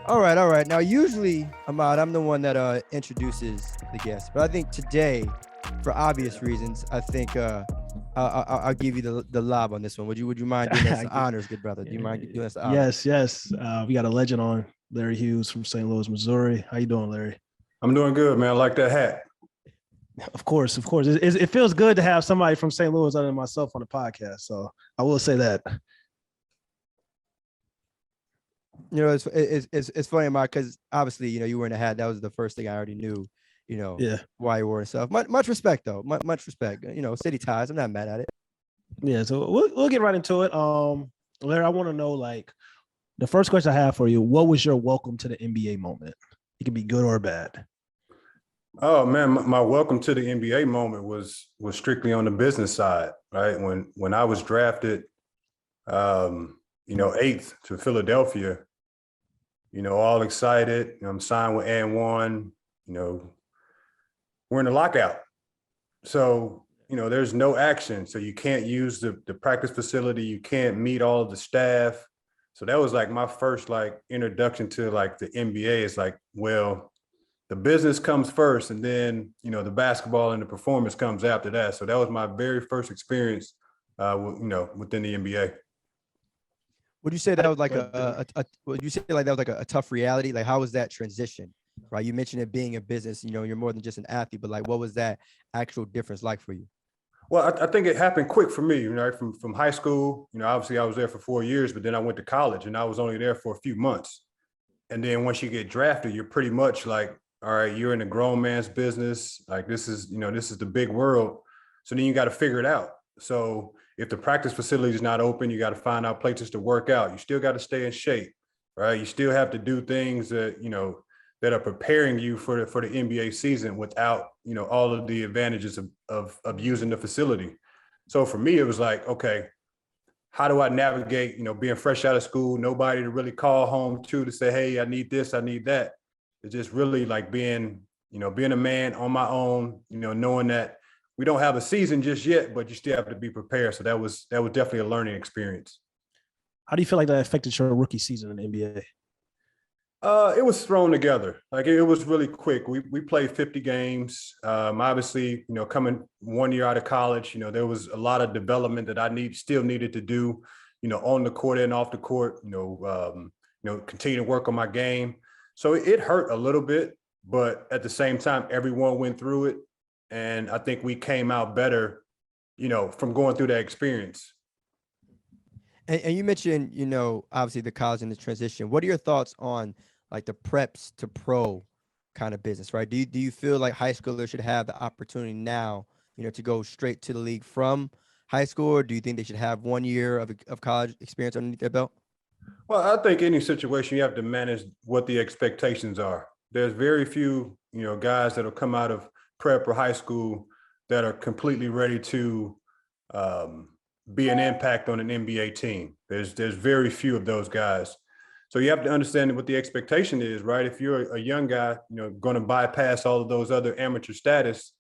All right. Now, usually, Ahmad, I'm the one that introduces the guest, but I think today, for obvious reasons, I think I'll give you the lob on this one. Would you mind doing us the honors, good brother? Do you mind doing us the honors? Yes. We got a legend on, Larry Hughes from St. Louis, Missouri. How you doing, Larry? I'm doing good, man. I like that hat. Of course. It feels good to have somebody from St. Louis other than myself on the podcast. So I will say that. You know, it's funny, Mark, because obviously, you know, you were in a hat. That was the first thing I already knew. You know, Yeah. why you wore and stuff. Much respect, though. Much respect. You know, city ties. I'm not mad at it. Yeah. So we'll get right into it. Larry, I want to know, like, the first question I have for you: what was your welcome to the NBA moment? It can be good or bad. Oh man, my welcome to the NBA moment was strictly on the business side, right? When I was drafted, eighth to Philadelphia, all excited. I'm signed with And1. We're in a lockout, so there's no action. So you can't use the practice facility. You can't meet all of the staff. So that was like my first introduction to the NBA. It's like, well, the business comes first, and then the basketball and the performance comes after that. So that was my very first experience, within the NBA. Would you say that was like would you say like that was like a tough reality? Like, how was that transition? Right, you mentioned it being a business. You know, you're more than just an athlete, but like, what was that actual difference like for you? Well, I think it happened quick for me. From high school. Obviously I was there for 4 years, but then I went to college, and I was only there for a few months. And then once you get drafted, you're pretty much like, all right, you're in a grown man's business. Like, this is the big world. So then you got to figure it out. So if the practice facility is not open, you got to find out places to work out. You still got to stay in shape, right? You still have to do things that are preparing you for the NBA season without, all of the advantages of using the facility. So for me, it was like, okay, how do I navigate, being fresh out of school, nobody to really call home to say, hey, I need this, I need that. It's just really like being a man on my own, knowing that we don't have a season just yet, but you still have to be prepared. So that was definitely a learning experience. How do you feel like that affected your rookie season in the NBA? It was thrown together. Like, it was really quick. We played 50 games. Obviously, coming 1 year out of college, there was a lot of development that I still needed to do, on the court and off the court, continue to work on my game. So it hurt a little bit, but at the same time, everyone went through it. And I think we came out better, from going through that experience. And you mentioned, obviously the college and the transition. What are your thoughts on like the preps to pro kind of business, right? Do you feel like high schoolers should have the opportunity now, to go straight to the league from high school, or do you think they should have 1 year of college experience underneath their belt? Well, I think any situation you have to manage what the expectations are. There's very few, guys that'll come out of prep or high school that are completely ready to be an impact on an NBA team. There's very few of those guys. So you have to understand what the expectation is, right? If you're a young guy, going to bypass all of those other amateur status,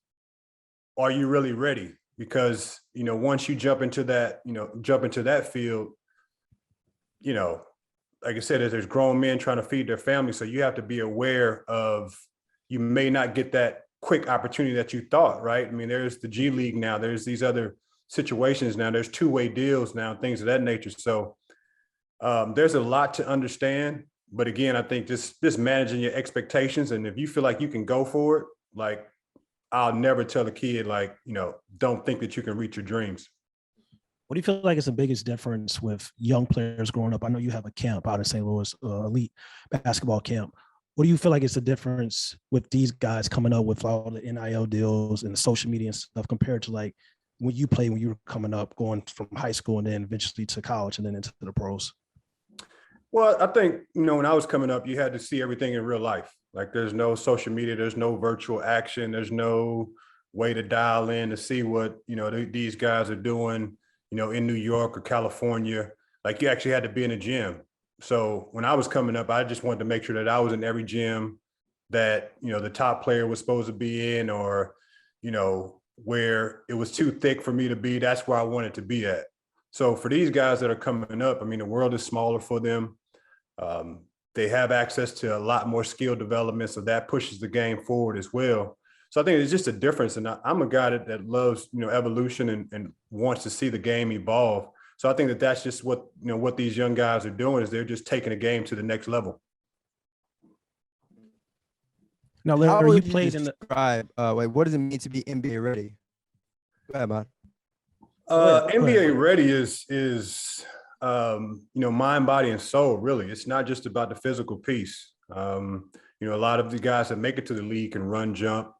are you really ready? Because, once you jump into that field, like I said, there's grown men trying to feed their family. So you have to be aware of, you may not get that quick opportunity that you thought, right? I mean, there's the G League now, there's these other situations now, there's two-way deals now, things of that nature. So there's a lot to understand. But again, I think just managing your expectations. And if you feel like you can go for it, like, I'll never tell a kid, don't think that you can reach your dreams. What do you feel like is the biggest difference with young players growing up? I know you have a camp out in St. Louis, elite basketball camp. What do you feel like is the difference with these guys coming up with all the NIL deals and the social media and stuff compared to like when you played when you were coming up, going from high school and then eventually to college and then into the pros? Well, I think, when I was coming up, you had to see everything in real life. Like, there's no social media, there's no virtual action, there's no way to dial in to see what, these guys are doing, in New York or California. Like, you actually had to be in a gym. So when I was coming up, I just wanted to make sure that I was in every gym that, the top player was supposed to be in, or, where it was too thick for me to be, that's where I wanted to be at. So for these guys that are coming up, I mean, the world is smaller for them. They have access to a lot more skill development, so that pushes the game forward as well. So I think it's just a difference. And I'm a guy that loves, evolution and wants to see the game evolve. So I think that that's just what these young guys are doing, is they're just taking the game to the next level. Now, How Larry, you would you played in the. describe, what does it mean to be NBA ready? Go ahead, man. NBA ready is mind, body, and soul. Really, it's not just about the physical piece. A lot of the guys that make it to the league can run, jump,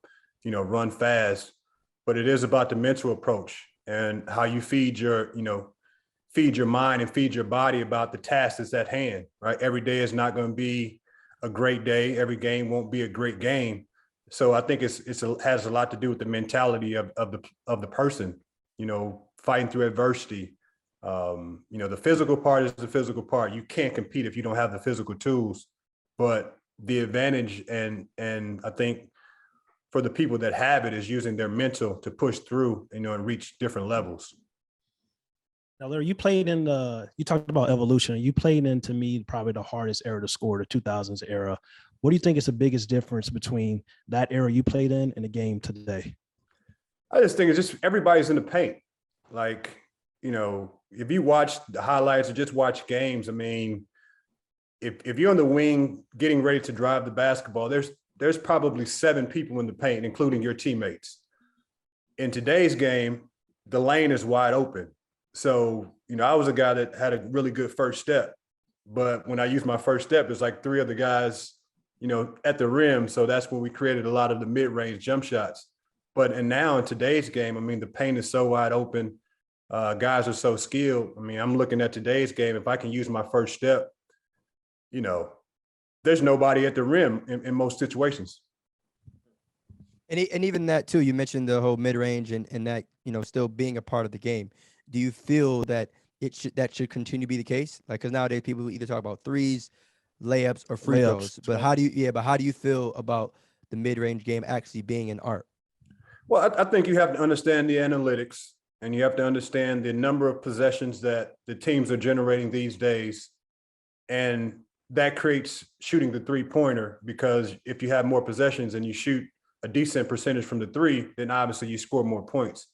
run fast, but it is about the mental approach and how you feed your mind and feed your body about the task that's at hand. Right, every day is not going to be a great day. Every game won't be a great game. So I think it has a lot to do with the mentality of the person. Fighting through adversity. The physical part is the physical part. You can't compete if you don't have the physical tools. But the advantage and I think for the people that have it is using their mental to push through, and reach different levels. Now, Larry, you talked about evolution. You played in, to me, probably the hardest era to score, the 2000s era. What do you think is the biggest difference between that era you played in and the game today? I just think it's just everybody's in the paint. Like, if you watch the highlights or just watch games, I mean, if you're on the wing getting ready to drive the basketball, there's probably 7 people in the paint, including your teammates. In today's game, the lane is wide open. So, I was a guy that had a really good first step, but when I used my first step, there's like 3 other guys, at the rim. So that's when we created a lot of the mid-range jump shots. But now in today's game, I mean, the paint is so wide open. Guys are so skilled. I mean, I'm looking at today's game. If I can use my first step, there's nobody at the rim in most situations. And even that too, you mentioned the whole mid-range and that, still being a part of the game. Do you feel that that should continue to be the case? Like, because nowadays people either talk about threes, layups, or free throws. But how do you feel about the mid-range game actually being an art? Well, I think you have to understand the analytics, and you have to understand the number of possessions that the teams are generating these days. And that creates shooting the three-pointer, because if you have more possessions and you shoot a decent percentage from the three, then obviously you score more points.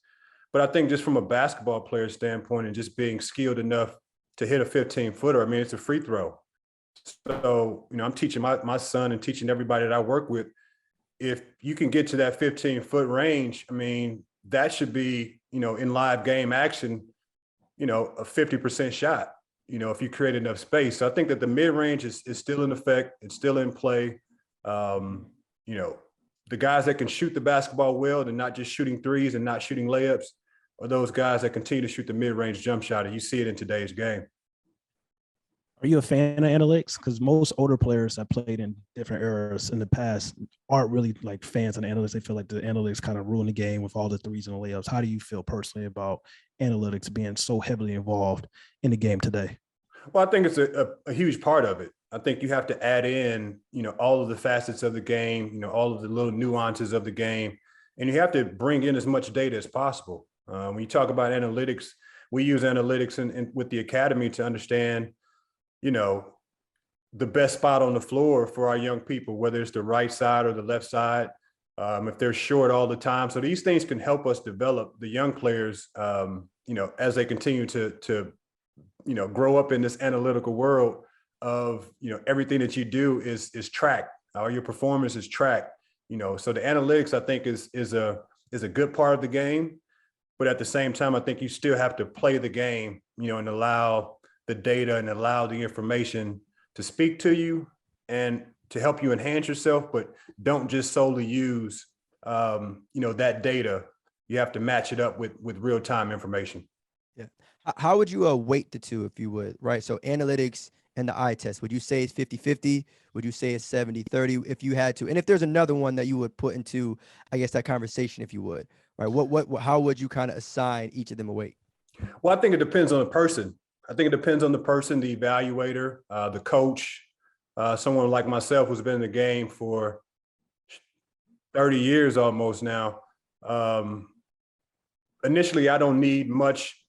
But I think just from a basketball player standpoint and just being skilled enough to hit a 15-footer, I mean, it's a free throw. So, I'm teaching my son and teaching everybody that I work with, if you can get to that 15-foot range, I mean, that should be, in live game action, a 50% shot, if you create enough space. So I think that the mid-range is still in effect. It's still in play. The guys that can shoot the basketball well and not just shooting threes and not shooting layups are those guys that continue to shoot the mid-range jump shot. And you see it in today's game. Are you a fan of analytics? Because most older players that played in different eras in the past aren't really like fans of the analytics. They feel like the analytics kind of ruin the game with all the threes and the layups. How do you feel personally about analytics being so heavily involved in the game today? Well, I think it's a huge part of it. I think you have to add in, all of the facets of the game, all of the little nuances of the game, and you have to bring in as much data as possible. When you talk about analytics, we use analytics with the academy to understand, the best spot on the floor for our young people, whether it's the right side or the left side, if they're short all the time. So these things can help us develop the young players, as they continue to grow up in this analytical world of, everything that you do is tracked, or your performance is tracked, so the analytics, I think, is a good part of the game. But at the same time, I think you still have to play the game, and allow the data and allow the information to speak to you and to help you enhance yourself, but don't just solely use, that data. You have to match it up with real-time information. Yeah. How would you weight the two, if you would, right? So analytics and the eye test, would you say it's 50-50? Would you say it's 70-30 if you had to? And if there's another one that you would put into, I guess, that conversation, if you would, right? How would you kind of assign each of them a weight? Well, I think it depends on the person. I think it depends on the person, the evaluator, the coach, someone like myself who's been in the game for 30 years almost now. Initially, I don't need much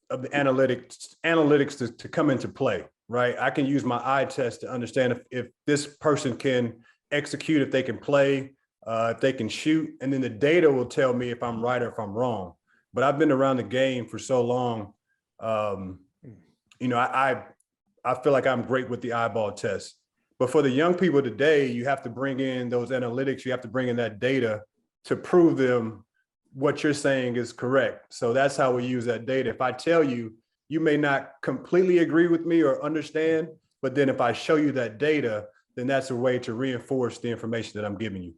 of the analytics to come into play, right? I can use my eye test to understand if this person can execute, if they can play, if they can shoot, and then the data will tell me if I'm right or if I'm wrong. But I've been around the game for so long, you know, I feel like I'm great with the eyeball test. But for the young people today, you have to bring in those analytics. You have to bring in that data to prove them what you're saying is correct. So that's how we use that data. If I tell you, you may not completely agree with me or understand, but then if I show you that data, then that's a way to reinforce the information that I'm giving you.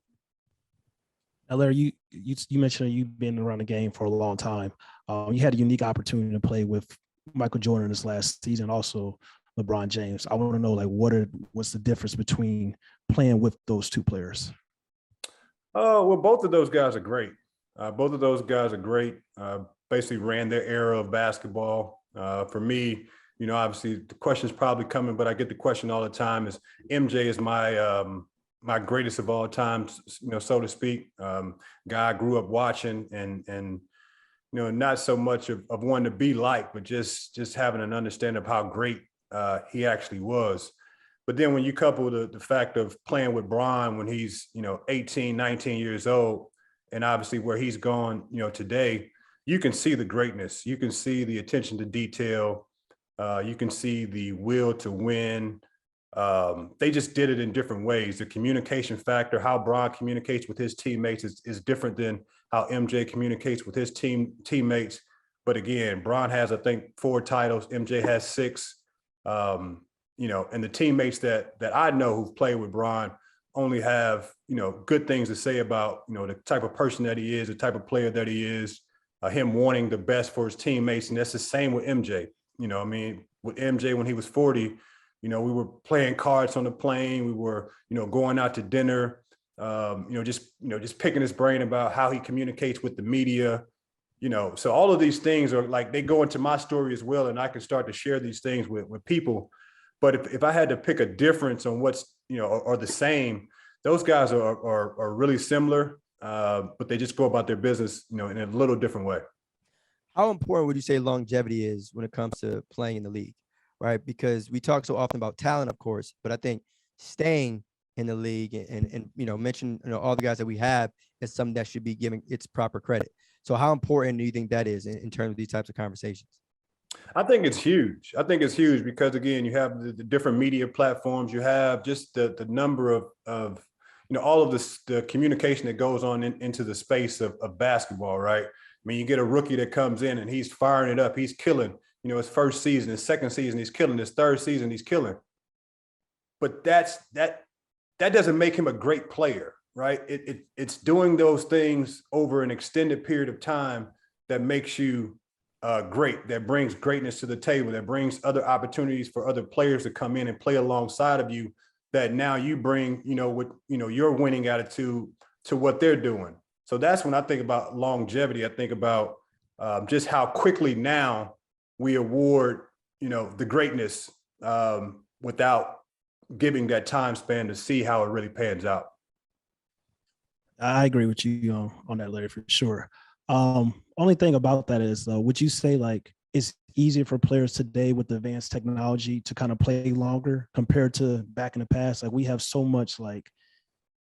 Now, Larry, you mentioned that you've been around the game for a long time. You had a unique opportunity to play with Michael Jordan this last season, also LeBron James. I want to know, like, what's the difference between playing with those two players? Oh, well, both of those guys are great. Both of those guys are great. Basically ran their era of basketball. For me, you know, obviously the question's probably coming, but I get the question all the time: is MJ is my greatest of all time, you know, so to speak. Guy I grew up watching, and you know, not so much of one to be like, but just having an understanding of how great he actually was. But then when you couple the fact of playing with Bron when he's, you know, 18, 19 years old, and obviously where he's gone, you know, today, you can see the greatness. You can see the attention to detail. You can see the will to win. They just did it in different ways. The communication factor, how Bron communicates with his teammates is different than how MJ communicates with his teammates. But again, Bron has, I think, 4 titles. MJ has 6. You know, and the teammates that I know who've played with Bron only have, you know, good things to say about, you know, the type of person that he is, the type of player that he is, him wanting the best for his teammates. And that's the same with MJ. You know, I mean, with MJ when he was 40, you know, we were playing cards on the plane. We were, you know, going out to dinner, just picking his brain about how he communicates with the media. You know, so all of these things are like, they go into my story as well. And I can start to share these things with people. But if I had to pick a difference on what's, you know, or the same, those guys are really similar, but they just go about their business, you know, in a little different way. How important would you say longevity is when it comes to playing in the league, right? Because we talk so often about talent, of course, but I think staying in the league and you know, mention, you know, all the guys that we have is something that should be given its proper credit. So how important do you think that is in terms of these types of conversations? I think it's huge. I think it's huge because, again, you have the different media platforms. You have just the number of you know, all of the communication that goes on into the space of basketball, right? I mean, you get a rookie that comes in and he's firing it up. He's killing, you know, his first season, his second season, he's killing, his third season, he's killing. But that doesn't make him a great player, right? It's doing those things over an extended period of time that makes you great, that brings greatness to the table, that brings other opportunities for other players to come in and play alongside of you, that now you bring, you know, with, you know, your winning attitude to what they're doing. So that's when I think about longevity. I think about just how quickly now we award, you know, the greatness without giving that time span to see how it really pans out. I agree with you on that, Larry, for sure. Only thing about that is, would you say like it's easier for players today with advanced technology to kind of play longer compared to back in the past? Like we have so much like,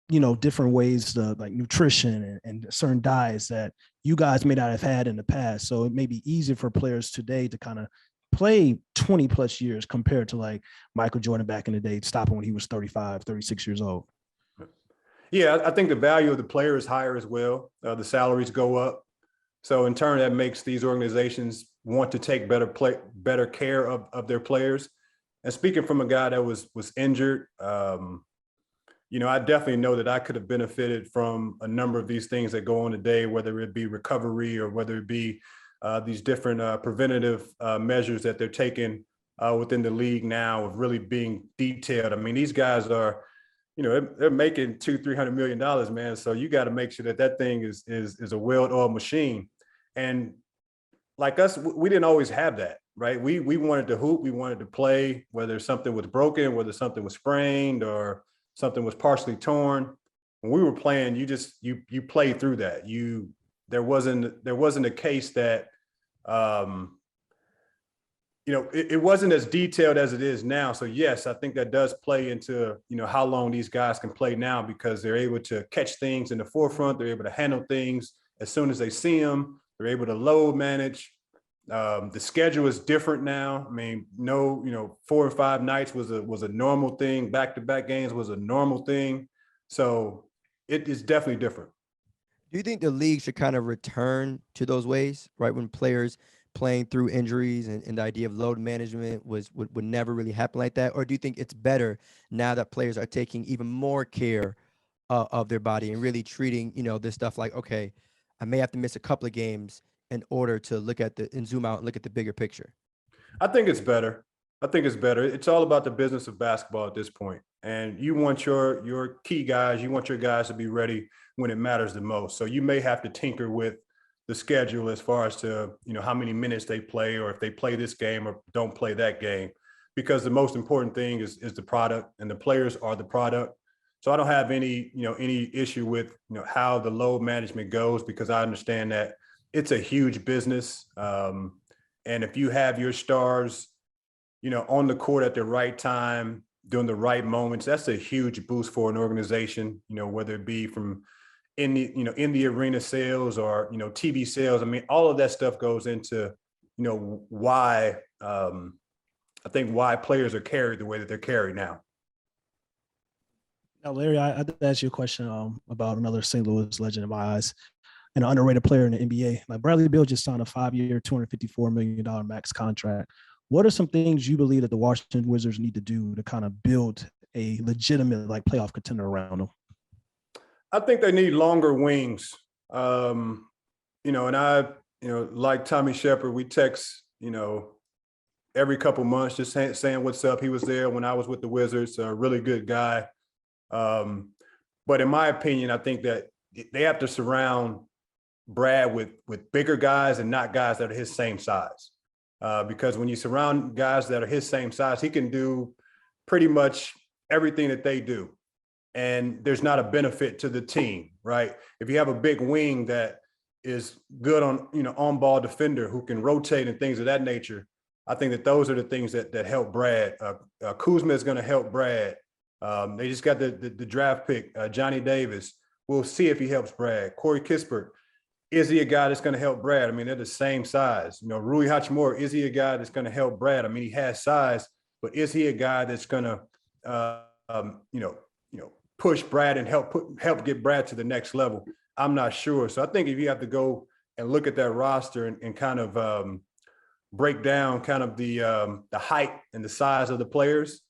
you know, different ways to like nutrition and certain diets that you guys may not have had in the past. So it may be easier for players today to kind of play 20 plus years compared to like Michael Jordan back in the day, stopping when he was 35, 36 years old. Yeah, I think the value of the player is higher as well. The salaries go up. So in turn, that makes these organizations want to take better care of their players. And speaking from a guy that was injured, you know, I definitely know that I could have benefited from a number of these things that go on today, whether it be recovery or whether it be these different preventative measures that they're taking within the league now of really being detailed. I mean, these guys are, you know, they're making $200-300 million, man. So you got to make sure that that thing is a well-oiled machine. And like us, we didn't always have that, right? We wanted to hoop, we wanted to play, whether something was broken, whether something was sprained or something was partially torn. When we were playing, you played through that. There wasn't a case that you it wasn't as detailed as it is now. So yes, I think that does play into, how long these guys can play now, because they're able to catch things in the forefront. They're able to handle things as soon as they see them. They're able to load manage. The schedule is different now. I mean, 4 or 5 nights was a normal thing. Back-to-back games was a normal thing. So it is definitely different. Do you think the league should kind of return to those ways, right? When players playing through injuries and the idea of load management would never really happen like that? Or do you think it's better now that players are taking even more care of their body and really treating, this stuff like, okay, I may have to miss a couple of games in order to look at and zoom out and look at the bigger picture? I think it's better. It's all about the business of basketball at this point. And you want your key guys, you want your guys to be ready when it matters the most. So you may have to tinker with the schedule as far as to, how many minutes they play, or if they play this game or don't play that game, because the most important thing is the product, and the players are the product. So I don't have any issue with, how the load management goes, because I understand that it's a huge business. And if you have your stars, on the court at the right time, during the right moments, that's a huge boost for an organization, whether it be from in the arena sales or, TV sales. I mean, all of that stuff goes into, why I think why players are carried the way that they're carried now. Now, Larry, I did ask you a question about another St. Louis legend in my eyes, and an underrated player in the NBA. Like Bradley Beal just signed a 5-year, $254 million max contract. What are some things you believe that the Washington Wizards need to do to kind of build a legitimate playoff contender around them? I think they need longer wings. And I, like Tommy Shepard, we text, every couple months, just saying what's up. He was there when I was with the Wizards, a really good guy. But in my opinion, I think that they have to surround Brad with bigger guys and not guys that are his same size. Because when you surround guys that are his same size, he can do pretty much everything that they do. And there's not a benefit to the team, right? If you have a big wing that is good on ball defender who can rotate and things of that nature, I think that those are the things that help Brad. Kuzma is going to help Brad. They just got the draft pick, Johnny Davis. We'll see if he helps Brad. Corey Kispert, is he a guy that's going to help Brad? I mean, they're the same size. Rui Hachimura, is he a guy that's going to help Brad? I mean, he has size, but is he a guy that's going to, push Brad and help get Brad to the next level? I'm not sure. So I think if you have to go and look at that roster and kind of break down kind of the height and the size of the players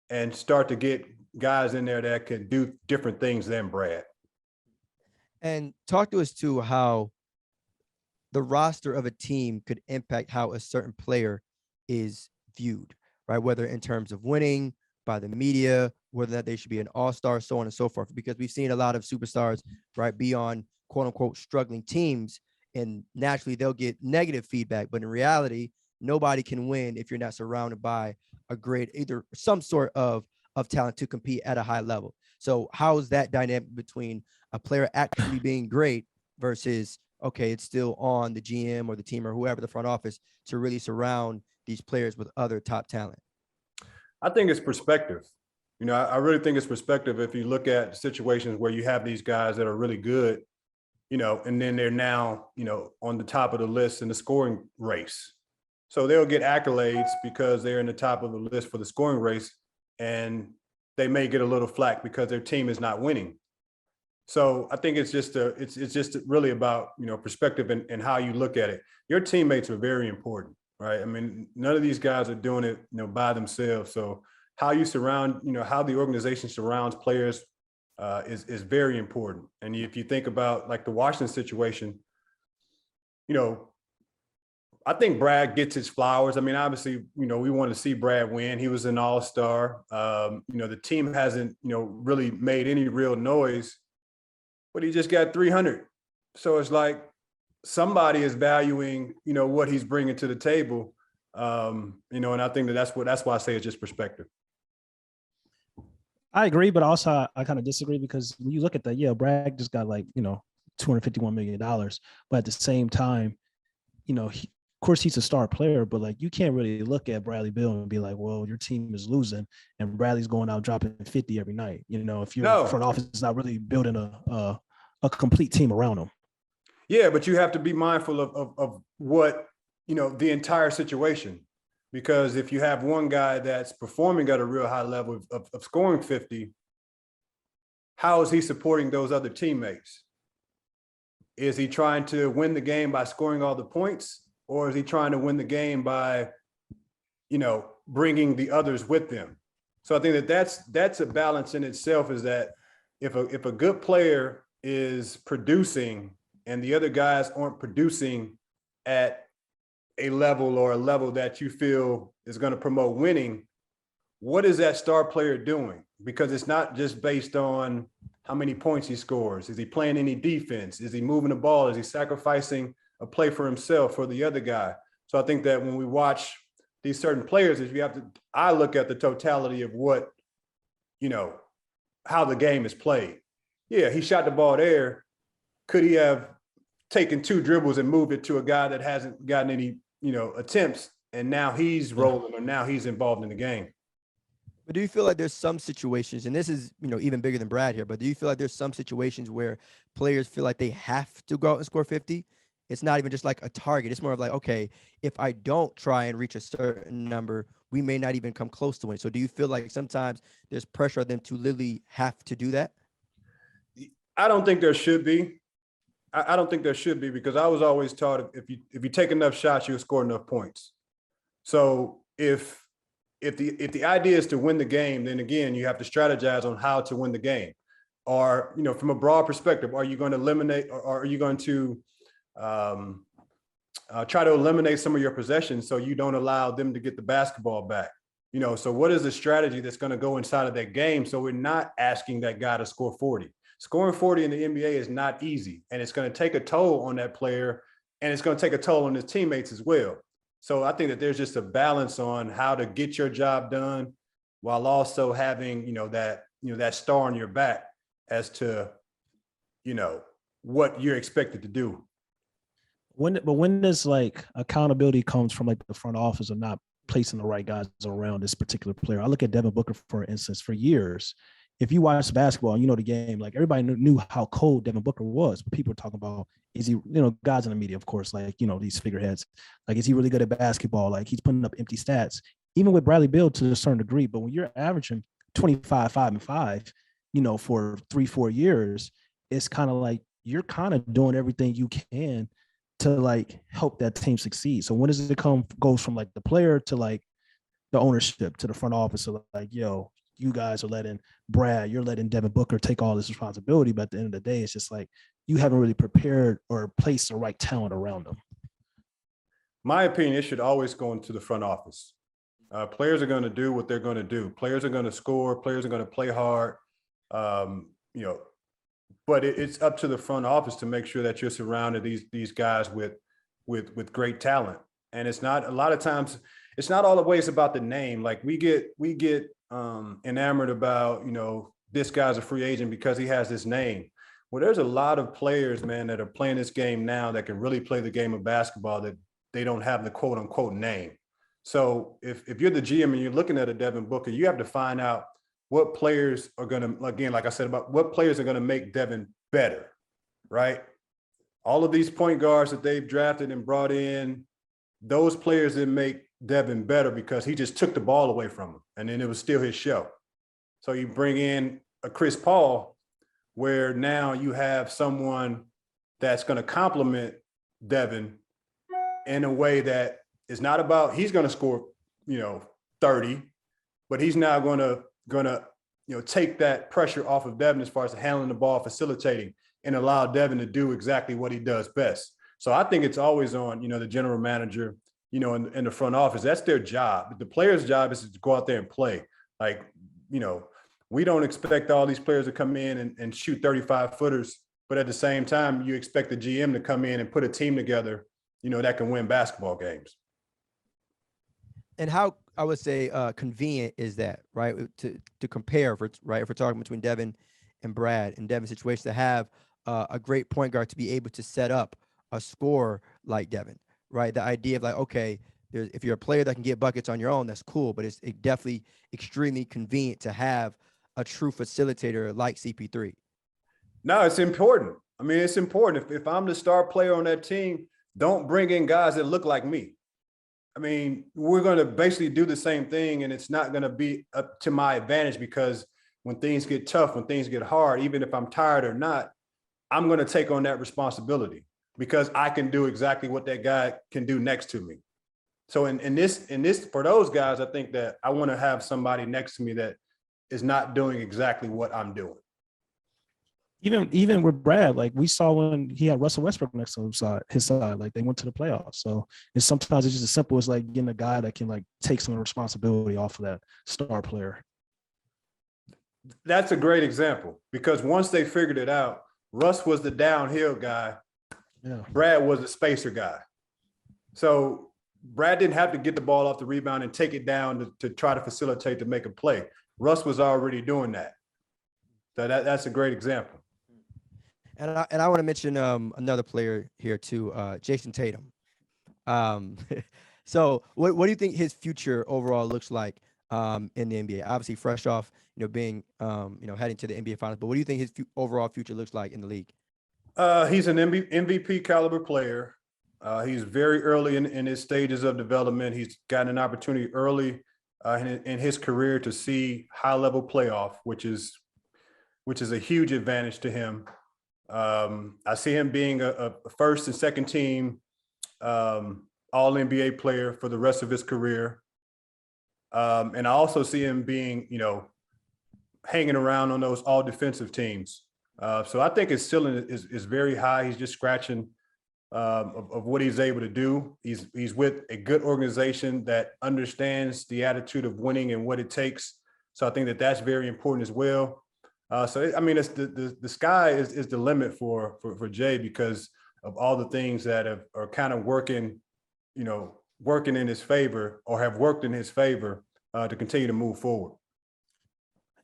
and start to get guys in there that can do different things than Brad. And talk to us too how the roster of a team could impact how a certain player is viewed, right? Whether in terms of winning by the media, whether that they should be an all-star, so on and so forth, because we've seen a lot of superstars, right, be on quote unquote struggling teams, and naturally they'll get negative feedback. But in reality, nobody can win if you're not surrounded by a great, either some sort of talent to compete at a high level. So how is that dynamic between a player actually being great versus, okay, it's still on the GM or the team or whoever, the front office, to really surround these players with other top talent? I think it's perspective. I really think it's perspective. If you look at situations where you have these guys that are really good, and then they're now, on the top of the list in the scoring race. So they'll get accolades because they're in the top of the list for the scoring race, and they may get a little flack because their team is not winning. So I think it's just really about, perspective and how you look at it. Your teammates are very important, right? I mean, none of these guys are doing it, by themselves. So how you surround, how the organization surrounds players is very important. And if you think about like the Washington situation, I think Brad gets his flowers. I mean, obviously, we want to see Brad win. He was an all-star. The team hasn't, really made any real noise, but he just got 300. So it's like somebody is valuing, what he's bringing to the table. And I think that's why I say it's just perspective. I agree, but also I kind of disagree, because when you look at that, Brad just got $251 million, but at the same time, course, he's a star player, but like you can't really look at Bradley Beal and be like, well, your team is losing and Bradley's going out dropping 50 every night. You know, if your No. front office is not really building a complete team around him. Yeah, but you have to be mindful of what, you know, the entire situation. Because if you have one guy that's performing at a real high level of scoring 50, how is he supporting those other teammates? Is he trying to win the game by scoring all the points? Or is he trying to win the game by, you know, bringing the others with them? So I think that's a balance in itself, is that if a good player is producing and the other guys aren't producing at a level that you feel is going to promote winning, what is that star player doing? Because it's not just based on how many points he scores. Is he playing any defense? Is he moving the ball? Is he sacrificing a play for himself or the other guy? So I think that when we watch these certain players, I look at the totality of what, you know, how the game is played. Yeah, he shot the ball there. Could he have taken 2 dribbles and moved it to a guy that hasn't gotten any, you know, attempts, and now he's rolling, or now he's involved in the game? But do you feel like there's some situations, and this is, you know, even bigger than Brad here, but do you feel like there's some situations where players feel like they have to go out and score 50? It's not even just like a target. It's more of like, okay, if I don't try and reach a certain number, we may not even come close to it. So do you feel like sometimes there's pressure on them to literally have to do that? I don't think there should be. I don't think there should be, because I was always taught if you take enough shots, you'll score enough points. So if the idea is to win the game, then again, you have to strategize on how to win the game. Or, you know, from a broad perspective, are you going to eliminate, or are you going to try to eliminate some of your possessions so you don't allow them to get the basketball back? You know, so what is the strategy that's going to go inside of that game so we're not asking that guy to score 40? Scoring 40 in the NBA is not easy, and it's going to take a toll on that player, and it's going to take a toll on his teammates as well. So I think that there's just a balance on how to get your job done while also having, that star on your back as to, what you're expected to do. When this like accountability comes from like the front office of not placing the right guys around this particular player. I look at Devin Booker, for instance, for years. If you watch basketball, you know the game, like everybody knew how cold Devin Booker was, but people were talking about, is he, guys in the media, of course, like, these figureheads, like, is he really good at basketball? Like, he's putting up empty stats, even with Bradley Beal to a certain degree. But when you're averaging 25, 5, and 5, for 3-4 years, it's kind of like you're kind of doing everything you can to like help that team succeed. So when does it goes from like the player to like the ownership to the front office? So like, you guys are letting you're letting Devin Booker take all this responsibility, but at the end of the day, it's just like you haven't really prepared or placed the right talent around them. My opinion, it should always go into the front office. Players are going to do what they're going to do. Players are going to score. Players are going to play hard. But it's up to the front office to make sure that you're surrounded these guys with great talent. And it's not, a lot of times, it's not always about the name. Like we get enamored about, this guy's a free agent because he has this name. Well, there's a lot of players, man, that are playing this game now that can really play the game of basketball that they don't have the quote unquote name. So if you're the GM and you're looking at a Devin Booker, you have to find out what players are going to, again, like I said, about what players are going to make Devin better, right? All of these point guards that they've drafted and brought in, those players didn't make Devin better because he just took the ball away from him, and then it was still his show. So you bring in a Chris Paul, where now you have someone that's going to complement Devin in a way that is not about, he's going to score, 30, but he's now going to take that pressure off of Devin as far as handling the ball, facilitating, and allow Devin to do exactly what he does best. So I think it's always on, the general manager, in the front office. That's their job. The player's job is to go out there and play. Like, we don't expect all these players to come in and shoot 35 footers, but at the same time, you expect the GM to come in and put a team together, that can win basketball games. And how, I would say, convenient is that, right? To compare, right? If we're talking between Devin and Brad, in Devin's situation, to have a great point guard to be able to set up a score like Devin, right? The idea of like, okay, if you're a player that can get buckets on your own, that's cool, but it's definitely extremely convenient to have a true facilitator like CP3. No, it's important. I mean, it's important. If I'm the star player on that team, don't bring in guys that look like me. I mean, we're going to basically do the same thing, and it's not going to be up to my advantage, because when things get tough, when things get hard, even if I'm tired or not, I'm going to take on that responsibility because I can do exactly what that guy can do next to me. So in this, for those guys, I think that I want to have somebody next to me that is not doing exactly what I'm doing. Even with Brad, like we saw when he had Russell Westbrook next to his side, like they went to the playoffs. So sometimes it's just as simple as like getting a guy that can like take some of the responsibility off of that star player. That's a great example, because once they figured it out, Russ was the downhill guy. Yeah. Brad was the spacer guy. So Brad didn't have to get the ball off the rebound and take it down to try to facilitate to make a play. Russ was already doing that. So that's a great example. And I want to mention another player here too, Jayson Tatum. So what do you think his future overall looks like in the NBA? Obviously, fresh off being heading to the NBA Finals, but what do you think his overall future looks like in the league? He's an MVP caliber player. He's very early in his stages of development. He's gotten an opportunity early in his career to see high level playoff, which is a huge advantage to him. I see him being a first and second team all NBA player for the rest of his career. And I also see him being, hanging around on those all defensive teams. So I think his ceiling is very high. He's just scratching of what he's able to do. He's with a good organization that understands the attitude of winning and what it takes. So I think that that's very important as well. So I mean, it's the sky is the limit for Jay, because of all the things that are kind of working in his favor, or have worked in his favor to continue to move forward.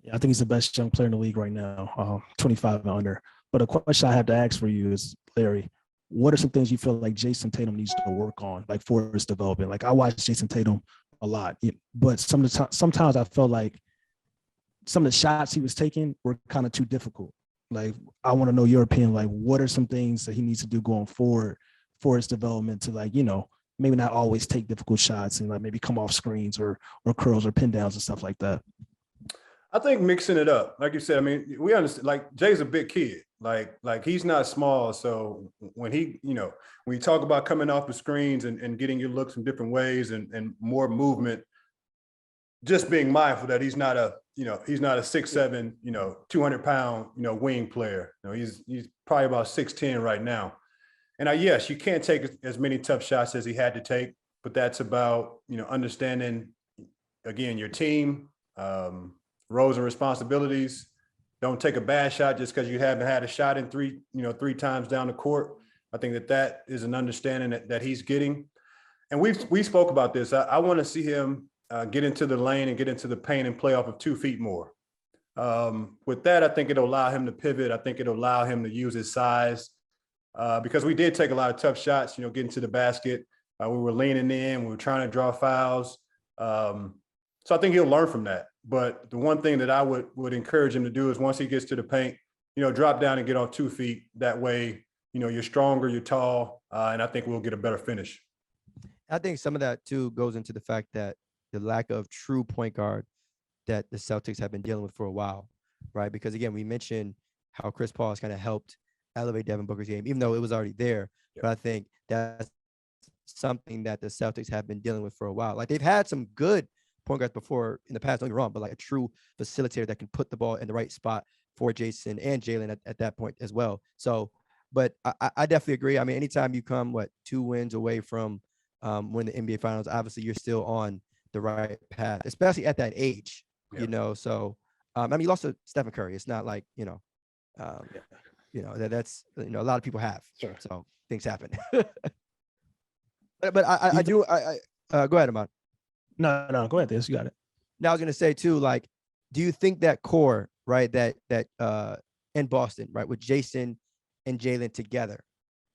Yeah, I think he's the best young player in the league right now, 25 and under. But a question I have to ask for you is, Larry, what are some things you feel like Jayson Tatum needs to work on, like for his development? Like I watch Jayson Tatum a lot, but sometimes I felt like some of the shots he was taking were kind of too difficult. Like, I want to know your opinion. Like, what are some things that he needs to do going forward for his development to, like, maybe not always take difficult shots and like maybe come off screens or curls or pin downs and stuff like that? I think mixing it up, like you said, I mean, we understand, like Jay's a big kid, like he's not small. So when when you talk about coming off the screens and getting your looks in different ways and more movement, just being mindful that he's not a 6'7", 200-pound, wing player. He's probably about 6'10" right now. And yes, you can't take as many tough shots as he had to take, but that's about, understanding, again, your team, roles and responsibilities. Don't take a bad shot just because you haven't had a shot in three times down the court. I think that is an understanding that he's getting. And we spoke about this. I want to see him get into the lane and get into the paint and play off of 2 feet more. With that, I think it'll allow him to pivot. I think it'll allow him to use his size because we did take a lot of tough shots, getting to the basket. We were leaning in. We were trying to draw fouls. So I think he'll learn from that. But the one thing that I would encourage him to do is once he gets to the paint, drop down and get on 2 feet. That way, you're stronger, you're tall, and I think we'll get a better finish. I think some of that too goes into the fact that the lack of true point guard that the Celtics have been dealing with for a while, right? Because again, we mentioned how Chris Paul has kind of helped elevate Devin Booker's game, even though it was already there. Yep. But I think that's something that the Celtics have been dealing with for a while. Like they've had some good point guards before in the past, don't get me wrong, but like a true facilitator that can put the ball in the right spot for Jayson and Jaylen at that point as well. So, but I definitely agree. I mean, anytime you come 2 wins away from winning the NBA Finals, obviously you're still on the right path, especially at that age. Yeah. So I mean, you lost to Stephen Curry. It's not like that's a lot of people have. Sure. So things happen. but I do. Go ahead, Ahmad. No, go ahead. You got it. Now I was gonna say too, like, do you think that core, right, that in Boston, right, with Jayson and Jaylen together,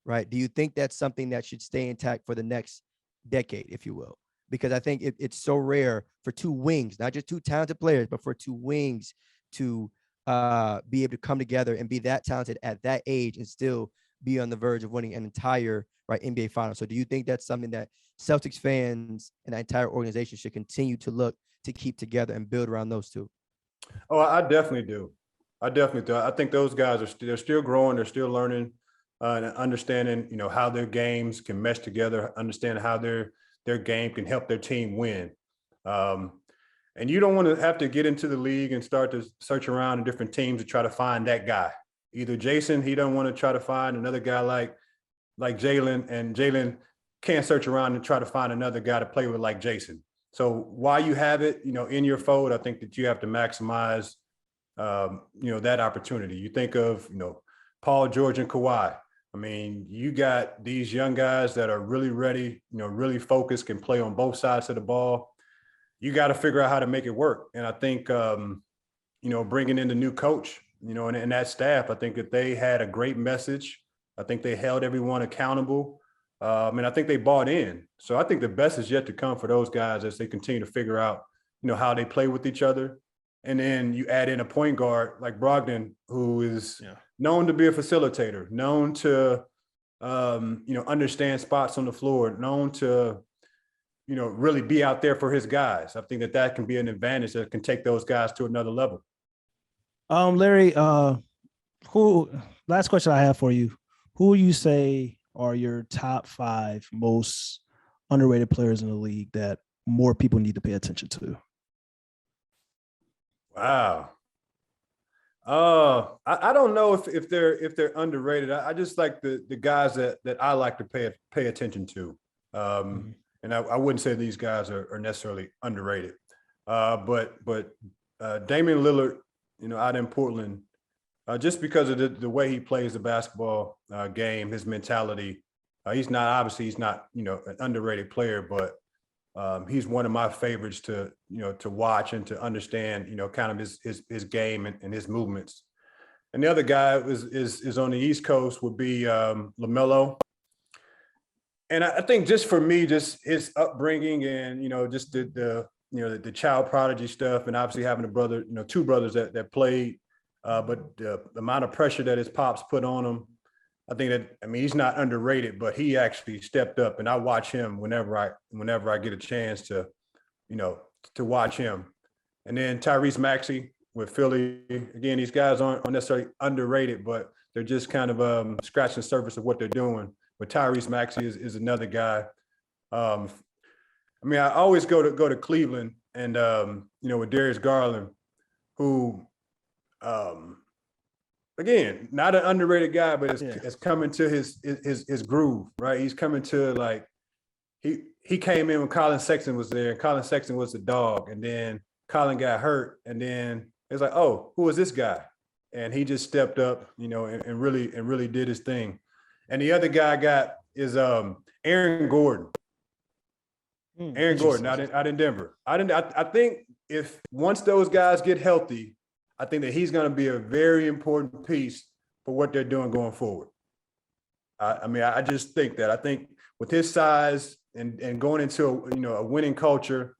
right? Do you think that's something that should stay intact for the next decade, if you will? Because I think it's so rare for two wings, not just two talented players, but for two wings to be able to come together and be that talented at that age and still be on the verge of winning an entire NBA final. So do you think that's something that Celtics fans and the entire organization should continue to look to keep together and build around those two? Oh, I definitely do. I definitely do. I think those guys they're still growing. They're still learning and understanding, how their games can mesh together, understand how their game can help their team win. And you don't want to have to get into the league and start to search around in different teams to try to find that guy. Either Jayson, he don't want to try to find another guy like Jaylen, and Jaylen can't search around and try to find another guy to play with like Jayson. So while you have it, in your fold, I think that you have to maximize, that opportunity. You think of, Paul George and Kawhi. I mean, you got these young guys that are really ready, really focused, can play on both sides of the ball. You got to figure out how to make it work. And I think, bringing in the new coach, and that staff, I think that they had a great message. I think they held everyone accountable. And I think they bought in. So I think the best is yet to come for those guys as they continue to figure out, how they play with each other. And then you add in a point guard like Brogdon, who is known to be a facilitator, known to, understand spots on the floor, known to, really be out there for his guys. I think that can be an advantage that can take those guys to another level. Larry, last question I have for you. Who would you say are your top 5 most underrated players in the league that more people need to pay attention to? Wow. I don't know if they're underrated. I just like the guys that I like to pay attention to. And I wouldn't say these guys are necessarily underrated. But Damian Lillard, out in Portland, just because of the way he plays the basketball game, his mentality, he's not an underrated player, but he's one of my favorites to watch and to understand, kind of his game and his movements. And the other guy is on the East Coast would be LaMelo. And I think just for me, just his upbringing and, just the child prodigy stuff, and obviously having a brother, 2 brothers that played, but the amount of pressure that his pops put on him, I think he's not underrated, but he actually stepped up, and I watch him whenever I get a chance to watch him. And then Tyrese Maxey with Philly, again, these guys aren't necessarily underrated, but they're just kind of scratching the surface of what they're doing. But Tyrese Maxey is another guy. I always go to Cleveland and with Darius Garland, who again, not an underrated guy, but it's coming to his groove, right? He's coming to he came in when Colin Sexton was there, and Colin Sexton was the dog, and then Colin got hurt, and then it's like, oh, who is this guy? And he just stepped up, and really did his thing. And the other guy I got is Aaron Gordon. Aaron Gordon out in Denver. I think if once those guys get healthy, I think that he's going to be a very important piece for what they're doing going forward. I just think that. I think with his size and going into a winning culture,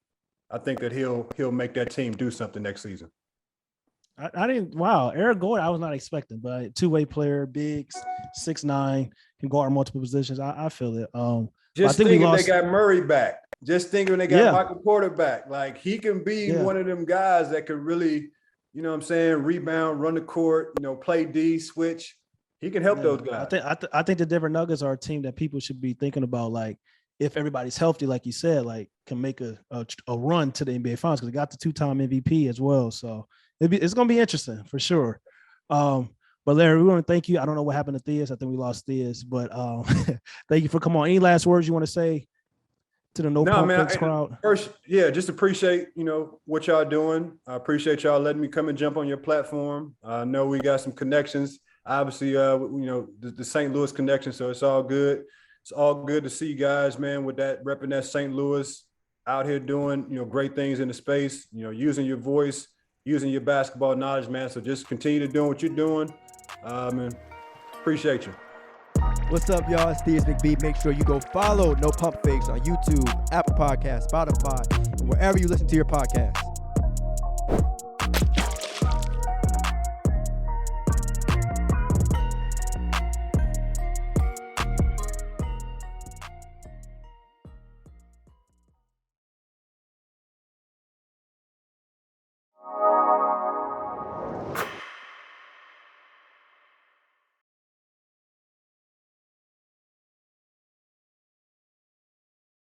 I think that he'll make that team do something next season. I didn't. Wow, Eric Gordon, I was not expecting, but 2-way player, big, 6'9", can guard multiple positions. I feel it. Just thinking they got Murray back. Just thinking they got Michael Porter back. Like he can be one of them guys that could really, rebound, run the court, play D, switch. He can help those guys. I think the Denver Nuggets are a team that people should be thinking about. Like if everybody's healthy, like you said, like can make a run to the NBA Finals because they got the 2-time MVP as well. So it's going to be interesting for sure. But Larry, we want to thank you. I don't know what happened to Theus. I think we lost Theus, but thank you for coming on. Any last words you want to say to the Pump crowd? First, just appreciate, what y'all doing. I appreciate y'all letting me come and jump on your platform. I know we got some connections, obviously, the St. Louis connection. So it's all good. It's all good to see you guys, man, with that repping that St. Louis out here doing, great things in the space, using your voice, using your basketball knowledge, man. So just continue to do what you're doing. And appreciate you. What's up, y'all? It's Theus McBee. Make sure you go follow No Pump Fakes on YouTube, Apple Podcasts, Spotify, and wherever you listen to your podcasts.